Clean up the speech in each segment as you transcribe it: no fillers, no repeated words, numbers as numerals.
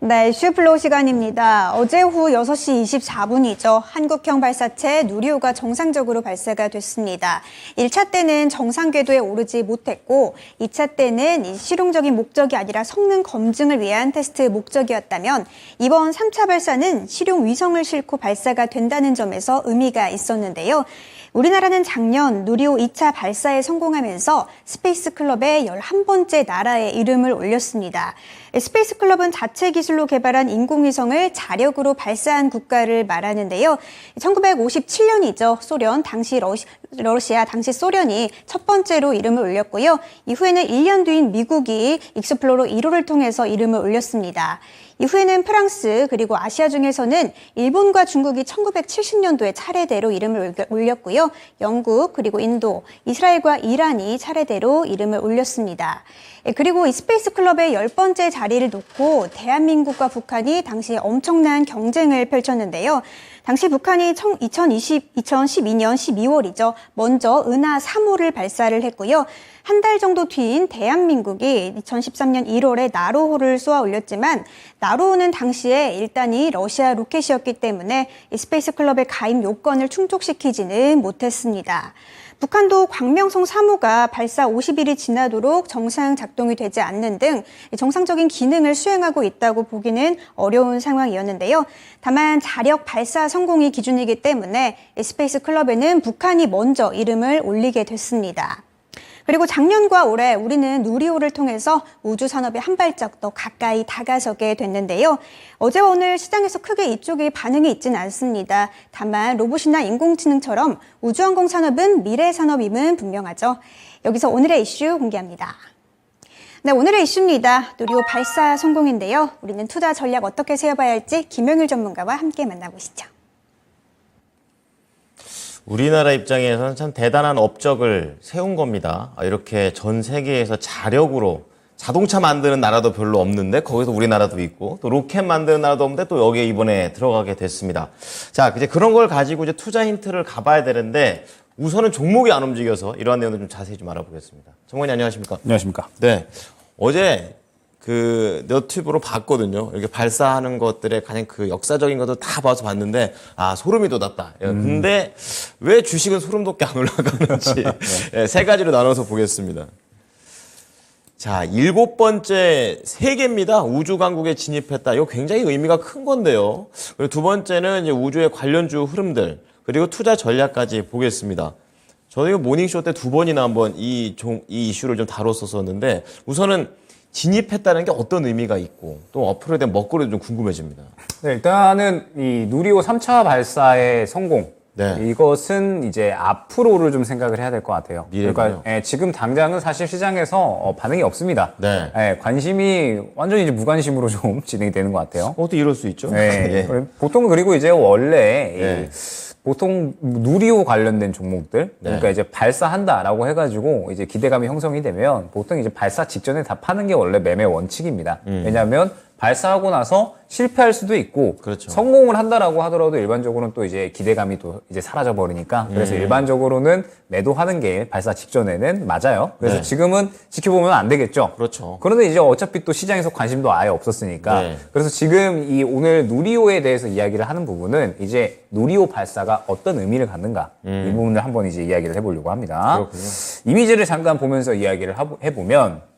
네, 슈플로우 시간입니다. 어제 오후 6시 24분이죠. 한국형 발사체 누리호가 정상적으로 발사가 됐습니다. 1차 때는 정상 궤도에 오르지 못했고 2차 때는 이 실용적인 목적이 아니라 성능 검증을 위한 테스트 목적이었다면 이번 3차 발사는 실용 위성을 싣고 발사가 된다는 점에서 의미가 있었는데요. 우리나라는 작년 누리호 2차 발사에 성공하면서 스페이스 클럽의 11번째 나라의 이름을 올렸습니다. 스페이스 클럽은 자체 기술로 개발한 인공위성을 자력으로 발사한 국가를 말하는데요. 1957년이죠. 소련, 당시 러시아, 당시 소련이 첫 번째로 이름을 올렸고요. 이후에는 1년 뒤인 미국이 익스플로러 1호를 통해서 이름을 올렸습니다. 이후에는 프랑스 그리고 아시아 중에서는 일본과 중국이 1970년도에 차례대로 이름을 올렸고요. 영국 그리고 인도, 이스라엘과 이란이 차례대로 이름을 올렸습니다. 그리고 이 스페이스 클럽의 10번째 자리를 놓고 대한민국과 북한이 당시 엄청난 경쟁을 펼쳤는데요. 당시 북한이 2012년 12월이죠. 먼저 은하 3호를 발사를 했고요. 한 달 정도 뒤인 대한민국이 2013년 1월에 나로호를 쏘아 올렸지만 나로호는 당시에 일단이 러시아 로켓이었기 때문에 이 스페이스 클럽의 가입 요건을 충족시키지는 못했습니다. 북한도 광명성 3호가 발사 50일이 지나도록 정상 작동이 되지 않는 등 정상적인 기능을 수행하고 있다고 보기는 어려운 상황이었는데요. 다만 자력 발사 성공이 기준이기 때문에 스페이스 클럽에는 북한이 먼저 이름을 올리게 됐습니다. 그리고 작년과 올해 우리는 누리호를 통해서 우주 산업에 한 발짝 더 가까이 다가서게 됐는데요. 어제와 오늘 시장에서 크게 이쪽에 반응이 있지는 않습니다. 다만 로봇이나 인공지능처럼 우주항공 산업은 미래 산업임은 분명하죠. 여기서 오늘의 이슈 공개합니다. 네, 오늘의 이슈입니다. 누리호 발사 성공인데요. 우리는 투자 전략 어떻게 세워봐야 할지 김영일 전문가와 함께 만나보시죠. 우리나라 입장에서는 참 대단한 업적을 세운 겁니다. 이렇게 전 세계에서 자력으로 자동차 만드는 나라도 별로 없는데 거기서 우리나라도 있고 또 로켓 만드는 나라도 없는데 또 여기에 이번에 들어가게 됐습니다. 자, 이제 그런 걸 가지고 이제 투자 힌트를 가봐야 되는데 우선은 종목이 안 움직여서 이러한 내용을 좀 자세히 좀 알아보겠습니다. 정관님 안녕하십니까? 안녕하십니까? 네. 어제 너튜브로 봤거든요. 이렇게 발사하는 것들의 가장 그 역사적인 것도 다 봐서 봤는데, 소름이 돋았다. 근데 왜 주식은 소름 돋게 안 올라가는지, 네, 세 가지로 나눠서 보겠습니다. 자, 7번째 세계입니다. 우주 강국에 진입했다. 이거 굉장히 의미가 큰 건데요. 그리고 두 번째는 이제 우주의 관련주 흐름들, 그리고 투자 전략까지 보겠습니다. 저희가 모닝쇼 때 2번이나 한번 이 이슈를 좀 다뤘었는데, 우선은 진입했다는 게 어떤 의미가 있고 또 앞으로에 대한 먹거리도 좀 궁금해집니다. 네, 일단은 이 누리호 3차 발사의 성공. 네. 이것은 이제 앞으로를 좀 생각을 해야 될 것 같아요. 미래군요. 그러니까 지금 당장은 사실 시장에서 반응이 없습니다. 네. 관심이 완전히 이제 무관심으로 좀 진행이 되는 것 같아요. 어떻게 이럴 수 있죠? 네. 예. 보통 그리고 이제 원래 네. 보통 누리호 관련된 종목들, 그러니까 네. 이제 발사한다라고 해가지고 이제 기대감이 형성이 되면 보통 이제 발사 직전에 다 파는 게 원래 매매 원칙입니다. 왜냐하면 발사하고 나서 실패할 수도 있고 그렇죠. 성공을 한다라고 하더라도 일반적으로는 또 이제 기대감이 또 이제 사라져 버리니까 그래서 일반적으로는 매도하는 게 발사 직전에는 맞아요. 그래서 네. 지금은 지켜보면 안 되겠죠. 그렇죠. 그런데 이제 어차피 또 시장에서 관심도 아예 없었으니까 네. 그래서 지금 이 오늘 누리호에 대해서 이야기를 하는 부분은 이제 누리호 발사가 어떤 의미를 갖는가 이 부분을 한번 이제 이야기를 해보려고 합니다. 그렇군요. 이미지를 잠깐 보면서 이야기를 해보면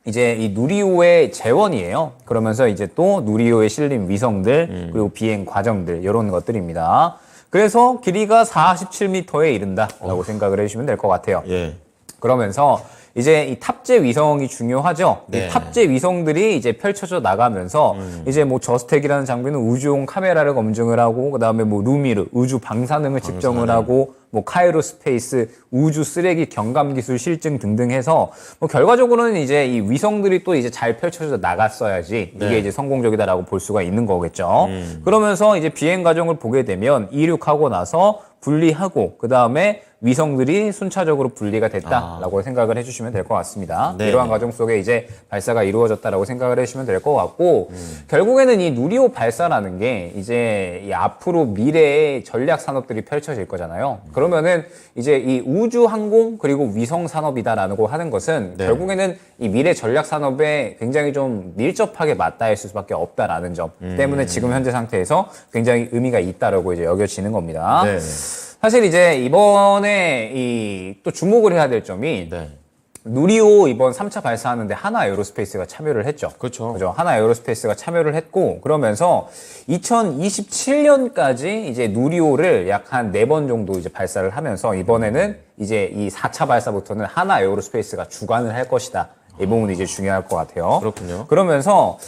이제 이 누리호의 재원이에요. 그러면서 이제 또 누리호에 실린 위성들 그리고 비행 과정들 이런 것들입니다. 그래서 길이가 47m에 이른다라고 생각을 해주시면 될 것 같아요. 예. 그러면서 이제 이 탑재 위성이 중요하죠. 네. 이 탑재 위성들이 이제 펼쳐져 나가면서 이제 뭐 저스텍이라는 장비는 우주용 카메라를 검증을 하고 그다음에 뭐 루미르 우주 방사능을 측정을 하고 뭐 카이로 스페이스 우주 쓰레기 경감 기술 실증 등등 해서 뭐 결과적으로는 이제 이 위성들이 또 이제 잘 펼쳐져 나갔어야지 이게 네. 이제 성공적이다라고 볼 수가 있는 거겠죠. 그러면서 이제 비행 과정을 보게 되면 이륙하고 나서 분리하고 그다음에 위성들이 순차적으로 분리가 됐다라고 생각을 해주시면 될 것 같습니다. 네. 이러한 과정 속에 이제 발사가 이루어졌다라고 생각을 해주시면 될 것 같고 결국에는 이 누리호 발사라는 게 이제 이 앞으로 미래의 전략 산업들이 펼쳐질 거잖아요. 그러면은 이제 이 우주 항공 그리고 위성 산업이다라고 하는 것은 네. 결국에는 이 미래 전략 산업에 굉장히 좀 밀접하게 맞닿아 있을 수밖에 없다라는 점 때문에 지금 현재 상태에서 굉장히 의미가 있다라고 이제 여겨지는 겁니다. 네. 사실 이제 이번에 이 또 주목을 해야 될 점이 네. 누리호 이번 3차 발사하는데 하나 에어로스페이스가 참여를 했죠. 그렇죠. 그죠. 하나 에어로스페이스가 참여를 했고 그러면서 2027년까지 이제 누리호를 약 한 4번 정도 이제 발사를 하면서 이번에는 이제 이 4차 발사부터는 하나 에어로스페이스가 주관을 할 것이다. 이 부분이 이제 중요할 것 같아요. 그렇군요. 그러면서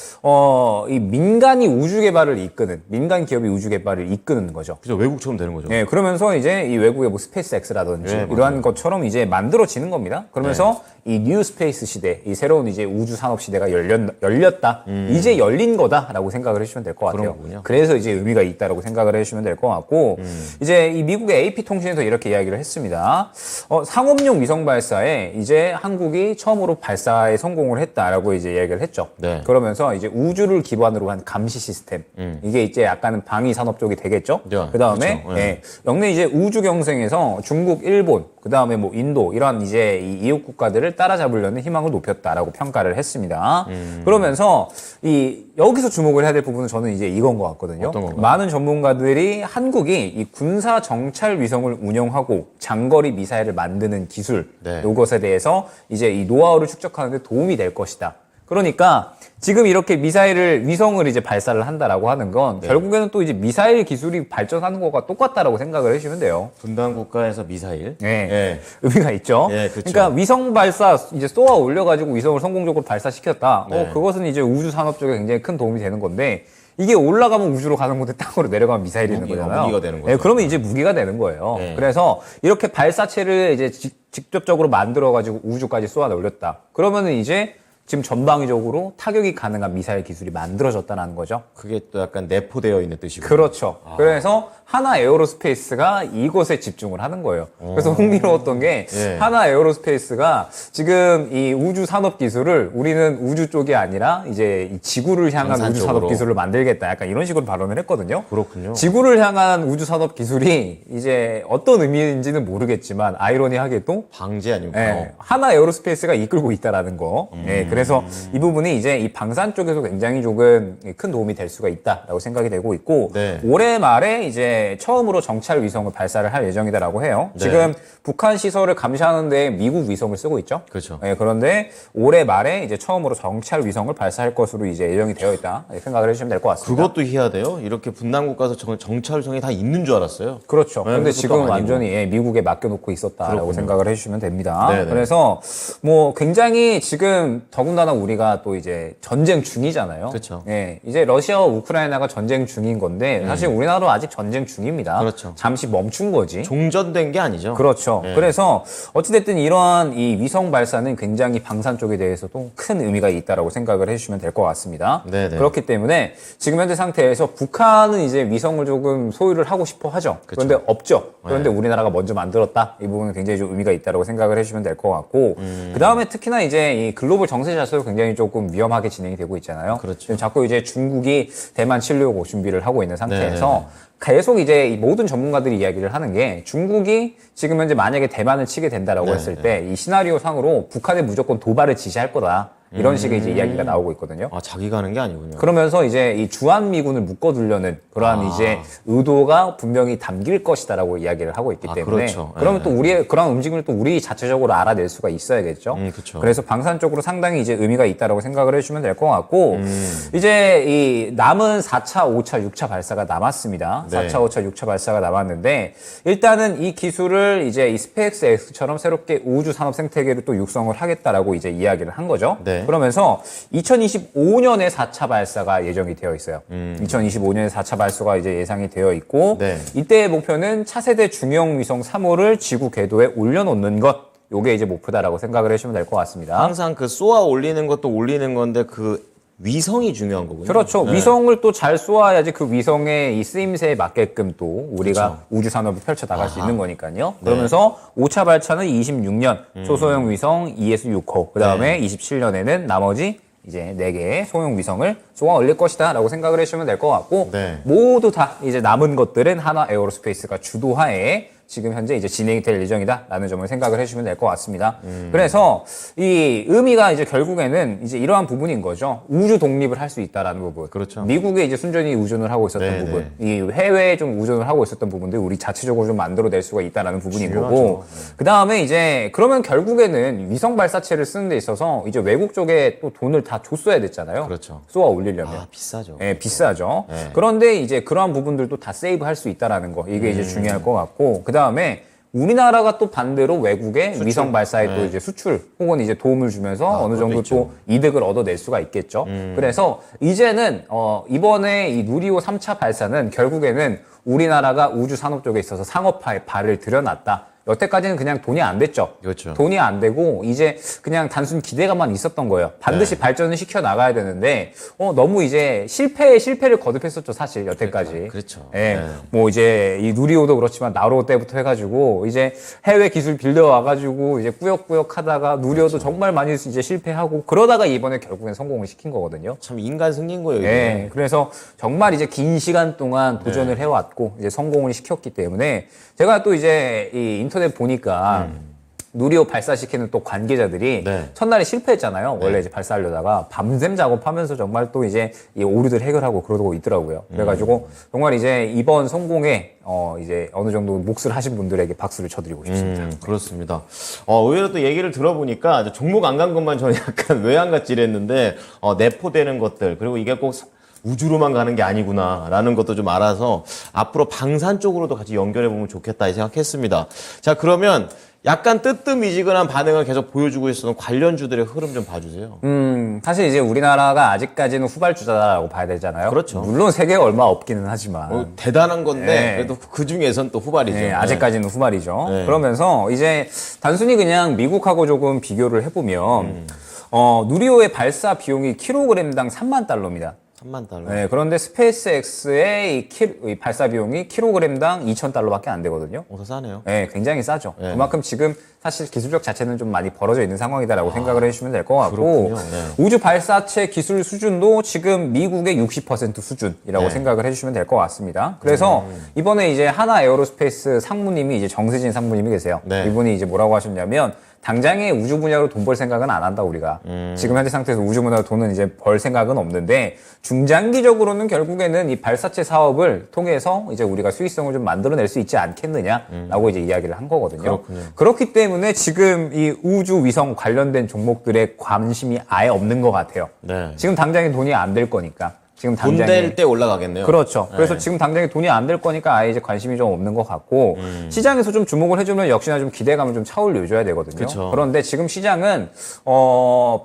이 민간이 우주 개발을 이끄는 민간 기업이 우주 개발을 이끄는 거죠. 그죠. 외국처럼 되는 거죠. 네, 그러면서 이제 이 외국의 뭐 스페이스 X라든지 네, 이러한 맞아요. 것처럼 이제 만들어지는 겁니다. 그러면서 이 뉴 스페이스 시대, 이 새로운 이제 우주 산업 시대가 열렸다. 이제 열린 거다라고 생각을 해주시면 될 것 같아요. 그런 거군요. 그래서 이제 의미가 있다라고 생각을 해주시면 될 것 같고 이제 이 미국의 AP 통신에서 이렇게 이야기를 했습니다. 상업용 위성 발사에 이제 한국이 처음으로 발사에 성공을 했다라고 이제 이야기를 했죠. 네. 그러면서 이제 우주를 기반으로 한 감시 시스템 이게 이제 약간은 방위 산업 쪽이 되겠죠. 네, 그 다음에 그렇죠. 네. 영내 이제 우주 경쟁에서 중국, 일본, 그 다음에 뭐 인도 이런 이제 이 이웃 국가들을 따라잡으려는 희망을 높였다라고 평가를 했습니다. 그러면서 이 여기서 주목을 해야 될 부분은 저는 이제 이건 것 같거든요. 어떤 건가요? 많은 전문가들이 한국이 이 군사 정찰 위성을 운영하고 장거리 미사일을 만드는 기술 네. 이것에 대해서 이제 이 노하우를 축적하는 데 도움이 될 것이다. 그러니까 지금 이렇게 위성을 이제 발사를 한다라고 하는 건 결국에는 또 이제 미사일 기술이 발전하는 거가 똑같다라고 생각을 해주시면 돼요. 분단 국가에서 미사일. 네. 예. 의미가 있죠. 예, 그쵸. 그러니까 위성 발사 이제 쏘아 올려가지고 위성을 성공적으로 발사시켰다. 네. 그것은 이제 우주 산업 쪽에 굉장히 큰 도움이 되는 건데 이게 올라가면 우주로 가는 건데 땅으로 내려가면 미사일이 있는 거잖아요. 무기가 되는 거죠. 네, 그러면 이제 무기가 되는 거예요. 네. 그래서 이렇게 발사체를 이제 직접적으로 만들어가지고 우주까지 쏘아 올렸다. 그러면은 이제 지금 전방위적으로 타격이 가능한 미사일 기술이 만들어졌다는 거죠. 그게 또 약간 내포되어 있는 뜻이고. 그렇죠. 그래서 하나 에어로스페이스가 이곳에 집중을 하는 거예요. 그래서 흥미로웠던 게 예. 하나 에어로스페이스가 지금 이 우주 산업 기술을 우리는 우주 쪽이 아니라 이제 이 지구를 향한 방산 우주 산업 쪽으로. 기술을 만들겠다. 약간 이런 식으로 발언을 했거든요. 그렇군요. 지구를 향한 우주 산업 기술이 이제 어떤 의미인지는 모르겠지만 아이러니하게도 방지 아니고. 예, 하나 에어로스페이스가 이끌고 있다라는 거. 예, 그래서 이 부분이 이제 이 방산 쪽에서 굉장히 조금 큰 도움이 될 수가 있다라고 생각이 되고 있고 네. 올해 말에 이제 처음으로 정찰 위성을 발사를 할 예정이다라고 해요. 네. 지금 북한 시설을 감시하는데 미국 위성을 쓰고 있죠. 그렇죠. 예, 그런데 올해 말에 이제 처음으로 정찰 위성을 발사할 것으로 이제 예정이 되어 있다 이렇게 생각을 해주시면 될 것 같습니다. 그것도 희한해요. 이렇게 분단국 가서 정찰성이 다 있는 줄 알았어요. 그렇죠. 네, 그런데 그것도 지금 아니고. 완전히 미국에 맡겨놓고 있었다라고 그렇군요. 생각을 해주시면 됩니다. 네네. 그래서 뭐 굉장히 지금 더군다나 우리가 또 이제 전쟁 중이잖아요. 그렇죠. 예, 이제 러시아와 우크라이나가 전쟁 중인 건데 사실 우리나라도 아직 전쟁 중입니다. 그렇죠. 잠시 멈춘 거지. 종전된 게 아니죠. 그렇죠. 네. 그래서 어찌됐든 이러한 이 위성 발사는 굉장히 방산 쪽에 대해서도 큰 의미가 있다라고 생각을 해주시면 될 것 같습니다. 네네. 그렇기 때문에 지금 현재 상태에서 북한은 이제 위성을 조금 소유를 하고 싶어 하죠. 그런데 없죠. 그런데 우리나라가 먼저 만들었다. 이 부분은 굉장히 좀 의미가 있다라고 생각을 해주시면 될 것 같고 그 다음에 특히나 이제 이 글로벌 정세 자체도 굉장히 조금 위험하게 진행이 되고 있잖아요. 그렇죠. 지금 자꾸 이제 중국이 대만 치려고 준비를 하고 있는 상태에서 계속 이제 이 모든 전문가들이 이야기를 하는 게 중국이 지금 현재 만약에 대만을 치게 된다라고 했을 때 이 시나리오 상으로 북한에 무조건 도발을 지시할 거다. 이런 식의 이제 이야기가 나오고 있거든요. 아, 자기가 하는 게 아니군요. 그러면서 이제 이 주한미군을 묶어두려는 그러한 이제 의도가 분명히 담길 것이다라고 이야기를 하고 있기 때문에 그렇죠. 그러면 또 우리의 그런 움직임을 또 우리 자체적으로 알아낼 수가 있어야겠죠. 그렇죠. 그래서 방산적으로 상당히 이제 의미가 있다라고 생각을 해주시면 될 것 같고 이제 이 남은 4차, 5차, 6차 발사가 남았습니다. 네. 4차, 5차, 6차 발사가 남았는데 일단은 이 기술을 이제 이 스페이스 X처럼 새롭게 우주 산업 생태계를 또 육성을 하겠다라고 이제 이야기를 한 거죠. 네. 그러면서 2025년에 4차 발사가 예정이 되어 있어요. 2025년에 4차 발사가 이제 예상이 되어 있고 네. 이때의 목표는 차세대 중형 위성 3호를 지구 궤도에 올려놓는 것. 요게 이제 목표다라고 생각을 해주시면 될 것 같습니다. 항상 그 쏘아 올리는 것도 올리는 건데 그 위성이 중요한 거군요. 그렇죠. 네. 위성을 또 잘 쏘아야지 그 위성의 이 쓰임새에 맞게끔 또 우리가 우주 산업을 펼쳐 나갈 수 있는 거니까요. 그러면서 5차 발사는 26년 초소형 위성 ES6호, 그다음에 27년에는 나머지 이제 4개의 소형 위성을 쏘아 올릴 것이다라고 생각을 해주시면 될 것 같고 네. 모두 다 이제 남은 것들은 하나 에어로스페이스가 주도하에 지금 현재 이제 진행이 될 예정이다라는 점을 생각을 해주시면 될 것 같습니다. 그래서 이 의미가 이제 결국에는 이제 이러한 부분인 거죠. 우주 독립을 할 수 있다라는 부분. 그렇죠. 미국에 이제 순전히 의존을 하고 있었던 네네. 부분, 이 해외에 좀 의존을 하고 있었던 부분들 우리 자체적으로 좀 만들어낼 수가 있다라는 부분인 중요하죠. 거고. 그 다음에 이제 그러면 결국에는 위성 발사체를 쓰는 데 있어서 이제 외국 쪽에 또 돈을 다 줬어야 됐잖아요. 그렇죠. 쏘아 올리려면. 아, 비싸죠. 예, 비싸죠. 네. 그런데 이제 그러한 부분들도 다 세이브할 수 있다라는 거, 이게 이제 중요할 것 같고, 그 다음에 우리나라가 또 반대로 외국에 위성 발사에 또 이제 수출 혹은 이제 도움을 주면서 어느 정도 또 이득을 얻어낼 수가 있겠죠. 그래서 이제는 이번에 이 누리호 3차 발사는 결국에는 우리나라가 우주 산업 쪽에 있어서 상업화에 발을 들여놨다. 여태까지는 그냥 돈이 안 됐죠. 그렇죠. 돈이 안 되고 이제 그냥 단순 기대감만 있었던 거예요. 반드시 발전을 시켜 나가야 되는데 너무 이제 실패를 거듭했었죠, 사실 여태까지. 그렇죠. 예. 네. 뭐 이제 이 누리호도 그렇지만 나로 때부터 해가지고 이제 해외 기술 빌려 와가지고 이제 꾸역꾸역 하다가 누리호도 정말 많이 이제 실패하고 그러다가 이번에 결국엔 성공을 시킨 거거든요. 참 인간 승리인 거예요. 이게. 네, 그래서 정말 이제 긴 시간 동안 도전을 해왔고 이제 성공을 시켰기 때문에 제가 또 이제 이 인터넷 보니까 누리호 발사시키는 또 관계자들이 네. 첫날에 실패했잖아요. 원래 이제 발사하려다가 밤샘 작업하면서 정말 또 이제 이 오류들 해결하고 그러고 있더라고요. 그래가지고 정말 이제 이번 성공에 이제 어느 정도 몫을 하신 분들에게 박수를 쳐드리고 싶습니다. 그렇습니다. 의외로 또 얘기를 들어보니까 이제 종목 안 간 것만 저는 약간 왜 안 갔지 이랬는데 내포되는 것들 그리고 이게 꼭 우주로만 가는 게 아니구나라는 것도 좀 알아서 앞으로 방산 쪽으로도 같이 연결해 보면 좋겠다 이 생각했습니다. 자, 그러면 약간 뜨뜻미지근한 반응을 계속 보여주고 있었던 관련주들의 흐름 좀 봐주세요. 사실 이제 우리나라가 아직까지는 후발주자라고 봐야 되잖아요. 그렇죠. 물론 세계가 얼마 없기는 하지만. 대단한 건데 네. 그래도 그 중에선 또 후발이죠. 네, 아직까지는 후발이죠. 네. 그러면서 이제 단순히 그냥 미국하고 조금 비교를 해보면 누리호의 발사 비용이 킬로그램당 3만 달러입니다. 3만 달러. 네, 그런데 스페이스X의 이 발사 비용이 킬로그램당 2,000달러밖에 안 되거든요. 더 싸네요. 네, 굉장히 싸죠. 네. 그만큼 지금 사실 기술력 자체는 좀 많이 벌어져 있는 상황이다라고 생각을 해주시면 될 것 같고 그렇군요. 네. 우주 발사체 기술 수준도 지금 미국의 60% 수준이라고 네. 생각을 해주시면 될 것 같습니다. 그래서 이번에 이제 하나 에어로스페이스 상무님이 이제 정세진 상무님이 계세요. 네. 이분이 이제 뭐라고 하셨냐면 당장에 우주 분야로 돈 벌 생각은 안 한다 우리가. 지금 현재 상태에서 우주 분야로 돈은 이제 벌 생각은 없는데 중장기적으로는 결국에는 이 발사체 사업을 통해서 이제 우리가 수익성을 좀 만들어낼 수 있지 않겠느냐라고 이제 이야기를 한 거거든요. 그렇군요. 그렇기 때문에 지금 이 우주 위성 관련된 종목들에 관심이 아예 없는 것 같아요. 네. 지금 당장에 돈이 안 될 거니까. 지금 돈 당장에 될 때 올라가겠네요. 그렇죠. 그래서 지금 당장에 돈이 안 될 거니까 아예 이제 관심이 좀 없는 것 같고 시장에서 좀 주목을 해주면 역시나 좀 기대감을 좀 차올려줘야 되거든요. 그쵸. 그런데 지금 시장은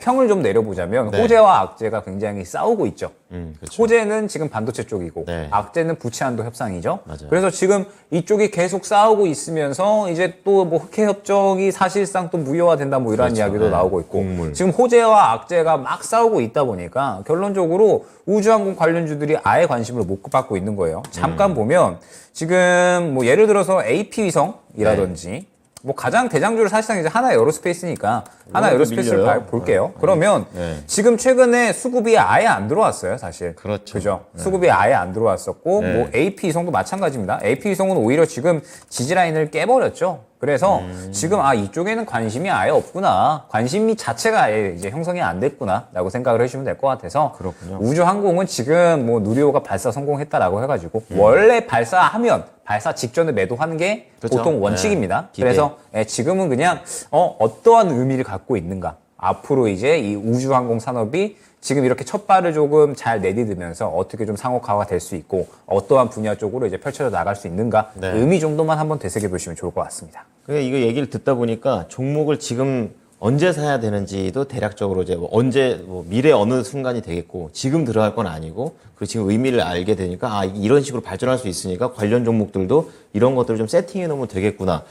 평을 좀 내려보자면 네. 호재와 악재가 굉장히 싸우고 있죠. 그렇죠. 호재는 지금 반도체 쪽이고 네. 악재는 부채한도 협상이죠. 맞아요. 그래서 지금 이쪽이 계속 싸우고 있으면서 이제 또 뭐 흑해 협정이 사실상 또 무효화된다 뭐 이런 그렇죠. 이야기도 네. 나오고 있고 곡물. 지금 호재와 악재가 막 싸우고 있다 보니까 결론적으로 우주항공 관련주들이 아예 관심을 못 받고 있는 거예요. 잠깐 보면 지금 뭐 예를 들어서 AP 위성이라든지 뭐 가장 대장주를 사실상 이제 하나 에어로스페이스니까 하나 에어로스페이스를 밀려요. 볼게요. 그러면 네. 지금 최근에 수급이 아예 안 들어왔어요, 사실. 그렇죠. 그죠? 수급이 아예 안 들어왔었고 네. 뭐 AP 위성도 마찬가지입니다. AP 위성은 오히려 지금 지지라인을 깨버렸죠. 그래서 지금 이쪽에는 관심이 아예 없구나. 관심이 자체가 아예 이제 형성이 안 됐구나라고 생각을 해주시면 될 것 같아서 그렇군요. 우주항공은 지금 뭐 누리호가 발사 성공했다라고 해가지고 원래 발사하면 발사 직전에 매도하는 게 그렇죠. 보통 원칙입니다. 네. 기대. 그래서 지금은 그냥 어떠한 의미를 갖고 있는가. 앞으로 이제 이 우주항공 산업이 지금 이렇게 첫 발을 조금 잘 내디디면서 어떻게 좀 상업화가 될 수 있고 어떠한 분야 쪽으로 이제 펼쳐져 나갈 수 있는가 네. 의미 정도만 한번 되새겨 보시면 좋을 것 같습니다. 그러니까 이거 얘기를 듣다 보니까 종목을 지금 언제 사야 되는지도 대략적으로 이제 뭐 언제 뭐 미래 어느 순간이 되겠고 지금 들어갈 건 아니고 그 지금 의미를 알게 되니까 이런 식으로 발전할 수 있으니까 관련 종목들도 이런 것들을 좀 세팅해 놓으면 되겠구나.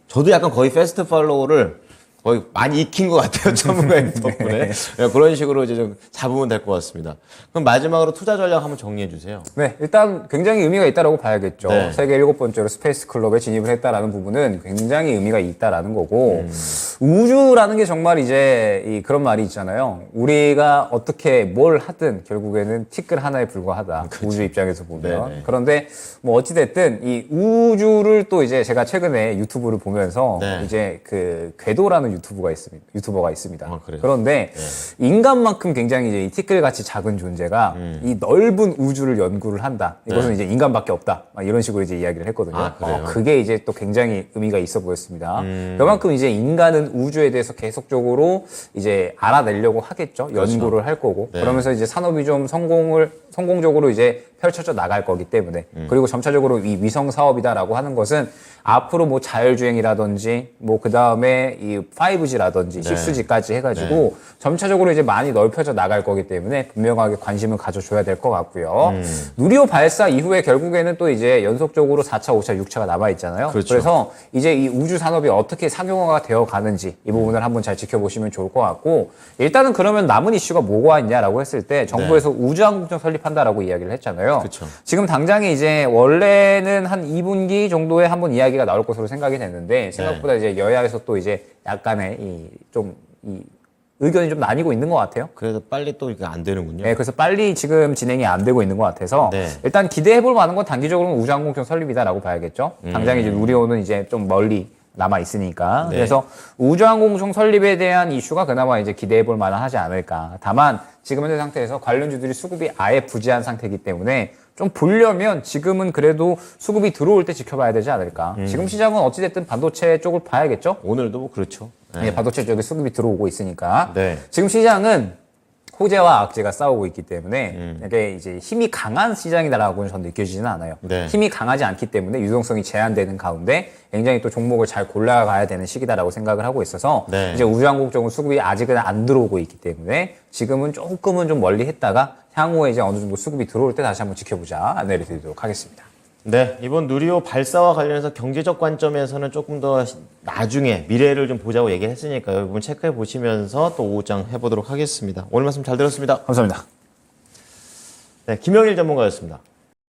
저도 약간 거의 패스트 팔로우를 거의 많이 익힌 것 같아요. 전문가님 덕분에. 네, 그런 식으로 이제 좀 잡으면 될 것 같습니다. 그럼 마지막으로 투자 전략 한번 정리해 주세요. 네, 일단 굉장히 의미가 있다라고 봐야겠죠. 네. 세계 7번째로 스페이스 클럽에 진입을 했다라는 부분은 굉장히 의미가 있다라는 거고, 우주라는 게 정말 이제 그런 말이 있잖아요. 우리가 어떻게 뭘 하든 결국에는 티끌 하나에 불과하다. 우주 입장에서 보면. 네네. 그런데 뭐 어찌됐든 이 우주를 또 이제 제가 최근에 유튜브를 보면서 네. 이제 그 궤도라는 유튜버가 있습니다. 아, 그래요? 그런데 인간만큼 굉장히 이제 이 티끌같이 작은 존재가 이 넓은 우주를 연구를 한다. 이것은 이제 인간밖에 없다. 막 이런 식으로 이제 이야기를 했거든요. 아, 그래요? 그게 이제 또 굉장히 의미가 있어 보였습니다. 그만큼 이제 인간은 우주에 대해서 계속적으로 이제 알아내려고 하겠죠. 연구를 할 거고. 네. 그러면서 이제 산업이 좀 성공적으로 이제 펼쳐져 나갈 거기 때문에 그리고 점차적으로 이 위성 사업이다라고 하는 것은 앞으로 뭐 자율주행이라든지 뭐 그 다음에 이 5G라든지 네. 6G까지 해가지고 점차적으로 이제 많이 넓혀져 나갈 거기 때문에 분명하게 관심을 가져줘야 될 것 같고요. 누리호 발사 이후에 결국에는 또 이제 연속적으로 4차, 5차, 6차가 남아 있잖아요. 그렇죠. 그래서 이제 이 우주 산업이 어떻게 상용화가 되어 가는지 이 부분을 한번 잘 지켜보시면 좋을 것 같고 일단은 그러면 남은 이슈가 뭐가 있냐라고 했을 때 정부에서 우주항공청 설립한다라고 이야기를 했잖아요. 그쵸. 지금 당장에 이제 원래는 한 2분기 정도에 한번 이야기가 나올 것으로 생각이 됐는데 생각보다 이제 여야에서 또 이제 약간의 이 의견이 좀 나뉘고 있는 것 같아요. 그래서 빨리 또 이게 안 되는군요. 네, 그래서 빨리 지금 진행이 안 되고 있는 것 같아서 네. 일단 기대해볼 만한 건 단기적으로는 우주항공청 설립이다라고 봐야겠죠. 당장 이제 누리호는 이제 좀 멀리 남아 있으니까. 네. 그래서 우주항공청 설립에 대한 이슈가 그나마 이제 기대해볼 만하지 않을까. 다만 지금 현재 상태에서 관련주들이 수급이 아예 부재한 상태이기 때문에 좀 보려면 지금은 그래도 수급이 들어올 때 지켜봐야 되지 않을까. 지금 시장은 어찌됐든 반도체 쪽을 봐야겠죠. 오늘도 뭐 그렇죠. 네, 반도체 쪽에 수급이 들어오고 있으니까. 네. 지금 시장은 호재와 악재가 싸우고 있기 때문에 이게 이제 힘이 강한 시장이다라고는 전 느껴지지는 않아요. 네. 힘이 강하지 않기 때문에 유동성이 제한되는 가운데 굉장히 또 종목을 잘 골라가야 되는 시기다라고 생각을 하고 있어서 네. 이제 우주항공 쪽은 수급이 아직은 안 들어오고 있기 때문에 지금은 조금은 좀 멀리 했다가 향후에 이제 어느 정도 수급이 들어올 때 다시 한번 지켜보자 안내를 드리도록 하겠습니다. 네, 이번 누리호 발사와 관련해서 경제적 관점에서는 조금 더 나중에 미래를 좀 보자고 얘기를 했으니까요. 이 부분 체크해 보시면서 또 오장 해보도록 하겠습니다. 오늘 말씀 잘 들었습니다. 감사합니다. 네, 김영일 전문가였습니다.